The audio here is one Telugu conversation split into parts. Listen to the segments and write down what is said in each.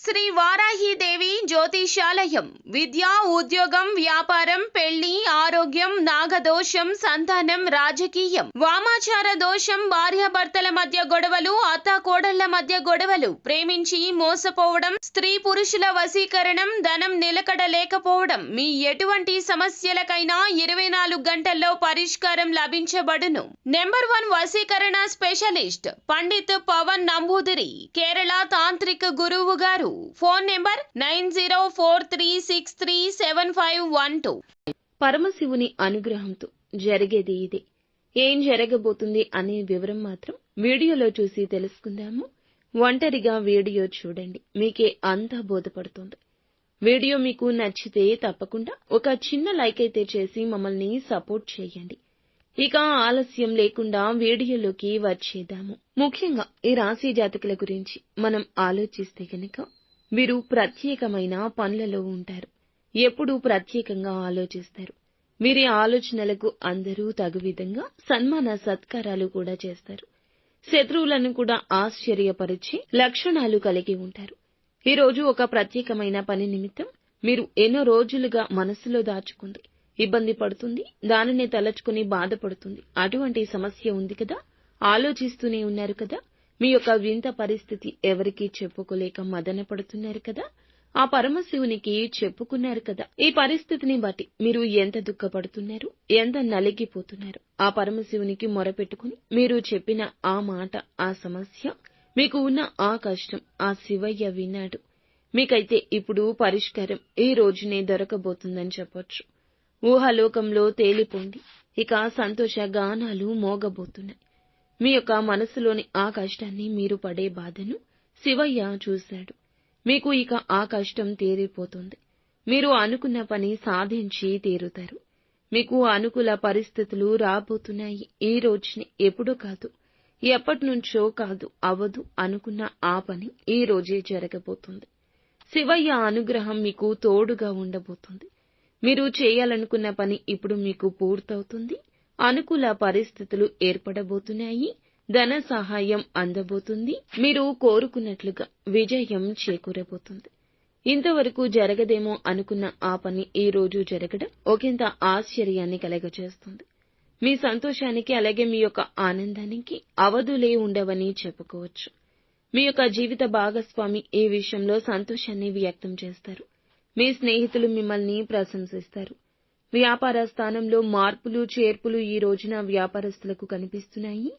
శ్రీ వారాహిదేవి జ్యోతిషాలయం విద్య, ఉద్యోగం, వ్యాపారం, పెళ్లి, ఆరోగ్యం, నాగదోషం, సంతానం, రాజకీయం, వామాచార దోషం, భార్యాభర్తల మధ్య గొడవలు, అత్తాకోడళ్ల మధ్య గొడవలు, ప్రేమించి మోసపోవడం, స్త్రీ పురుషుల వశీకరణం, ధనం నిలకడ లేకపోవడం, మీ ఎటువంటి సమస్యలకైనా 24 గంటల్లో పరిష్కారం లభించబడును. నెంబర్ 1 వశీకరణ స్పెషలిస్ట్ పండిత్ పవన్ నంబూదిరి, కేరళ తాంత్రిక గురువు గారు. Phone number 9043637512. పరమశివుని అనుగ్రహంతో జరిగేది ఇదే. ఏం జరగబోతుంది అనే వివరం మాత్రం వీడియోలో చూసి తెలుసుకుందాము. ఒంటరిగా వీడియో చూడండి, మీకే అంతా బోధపడుతుంది. వీడియో మీకు నచ్చితే తప్పకుండా ఒక చిన్న లైక్ అయితే చేసి మమ్మల్ని సపోర్ట్ చేయండి. ఇక ఆలస్యం లేకుండా వీడియోలోకి వచ్చేద్దాము. ముఖ్యంగా ఈ రాశి జాతకుల గురించి మనం ఆలోచిస్తే గనక వీరు ప్రత్యేకమైన పనులలో ఉంటారు. ఎప్పుడూ ప్రత్యేకంగా ఆలోచిస్తారు. వీరి ఆలోచనలకు అందరూ తగు విధంగా సన్మాన సత్కారాలు కూడా చేస్తారు. శత్రువులను కూడా ఆశ్చర్యపరిచే లక్షణాలు కలిగి ఉంటారు. ఈ రోజు ఒక ప్రత్యేకమైన పని నిమిత్తం మీరు ఎన్నో రోజులుగా మనసులో దాచుకుంది ఇబ్బంది పడుతుంది, దానినే తలచుకుని బాధపడుతుంది. అటువంటి సమస్య ఉంది కదా, ఆలోచిస్తూనే ఉన్నారు కదా, మీ యొక్క వింత పరిస్థితి ఎవరికీ చెప్పుకోలేక మదన పడుతున్నారు కదా, ఆ పరమశివునికి చెప్పుకున్నారు కదా. ఈ పరిస్థితిని బట్టి మీరు ఎంత దుఃఖపడుతున్నారు, ఎంత నలిగిపోతున్నారు. ఆ పరమశివునికి మొరపెట్టుకుని మీరు చెప్పిన ఆ మాట, ఆ సమస్య, మీకు ఉన్న ఆ కష్టం ఆ శివయ్య విన్నాడు. మీకైతే ఇప్పుడు పరిష్కారం ఈ రోజునే దొరకబోతుందని చెప్పొచ్చు. ఊహాలోకంలో తేలిపోండి. ఇక సంతోష గానాలు మోగబోతున్నాయి. మీ యొక్క మనసులోని ఆ కష్టాన్ని, మీరు పడే బాధను శివయ్య చూశాడు. మీకు ఇక ఆ కష్టం తీరిపోతుంది. మీరు అనుకున్న పని సాధించి తీరుతారు. మీకు అనుకూల పరిస్థితులు రాబోతున్నాయి. ఈ రోజునే, ఎప్పుడూ కాదు, ఎప్పటినుంచో కాదు, అవదు అనుకున్న ఆ పని ఈ రోజే జరగబోతుంది. శివయ్య అనుగ్రహం మీకు తోడుగా ఉండబోతుంది. మీరు చేయాలనుకున్న పని ఇప్పుడు మీకు పూర్తవుతుంది. అనుకూల పరిస్థితులు ఏర్పడబోతున్నాయి. ధన సహాయం అందబోతుంది. మీరు కోరుకున్నట్లుగా విజయం చేకూరబోతుంది. ఇంతవరకు జరగదేమో అనుకున్న ఆ పని ఈ రోజు జరగడం ఒకంత ఆశ్చర్యాన్ని కలగజేస్తుంది. మీ సంతోషానికి, అలాగే మీ యొక్క ఆనందానికి అవధులే ఉండవని చెప్పుకోవచ్చు. మీ యొక్క జీవిత భాగస్వామి ఈ విషయంలో సంతోషాన్ని వ్యక్తం చేస్తారు. మీ స్నేహితులు మిమ్మల్ని ప్రశంసిస్తారు. వ్యాపార స్థానంలో మార్పులు చేర్పులు ఈ రోజున వ్యాపారస్తులకు కనిపిస్తున్నాయి.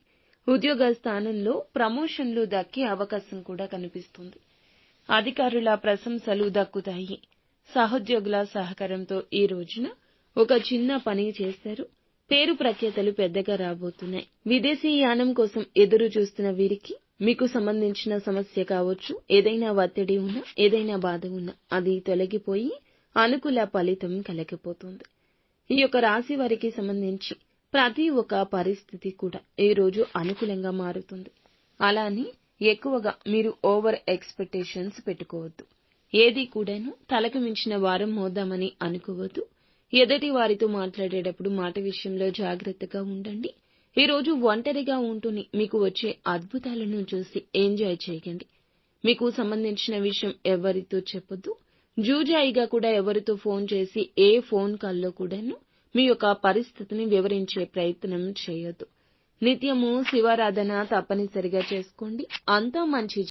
ఉద్యోగ స్థానంలో ప్రమోషన్లు దక్కే అవకాశం కూడా కనిపిస్తుంది. అధికారుల ప్రశంసలు దక్కుతాయి. సహోద్యోగుల సహకారంతో ఈ రోజున ఒక చిన్న పని చేస్తారు. పేరు ప్రఖ్యాతలు పెద్దగా రాబోతున్నాయి. విదేశీ యానం కోసం ఎదురు చూస్తున్న వీరికి మీకు సంబంధించిన సమస్య కావచ్చు, ఏదైనా ఒత్తిడి ఉన్నా, ఏదైనా బాధ ఉన్నా అది తొలగిపోయి అనుకూల ఫలితం కలగబోతుంది. ఈ యొక్క రాశి వారికి సంబంధించి ప్రతి ఒక్క పరిస్థితి కూడా ఈ రోజు అనుకూలంగా మారుతుంది. అలానే ఎక్కువగా మీరు ఓవర్ ఎక్స్పెక్టేషన్స్ పెట్టుకోవద్దు. ఏది కూడాను తలకు మించిన వారం మోద్దామని అనుకోవద్దు. ఎదుటి వారితో మాట్లాడేటప్పుడు మాట విషయంలో జాగ్రత్తగా ఉండండి. ఈ రోజు ఒంటరిగా ఉంటూనే మీకు వచ్చే అద్భుతాలను చూసి ఎంజాయ్ చేయండి. మీకు సంబంధించిన విషయం ఎవరితో చెప్పొద్దు. జూజాయిగా కూడా ఎవరితో ఫోన్ చేసి ఏ ఫోన్ కాల్లో కూడాను మీ యొక్క పరిస్థితిని వివరించే ప్రయత్నం చేయొద్దు. నిత్యము శివారాధన తప్పనిసరిగా చేసుకోండి. అంతా మంచి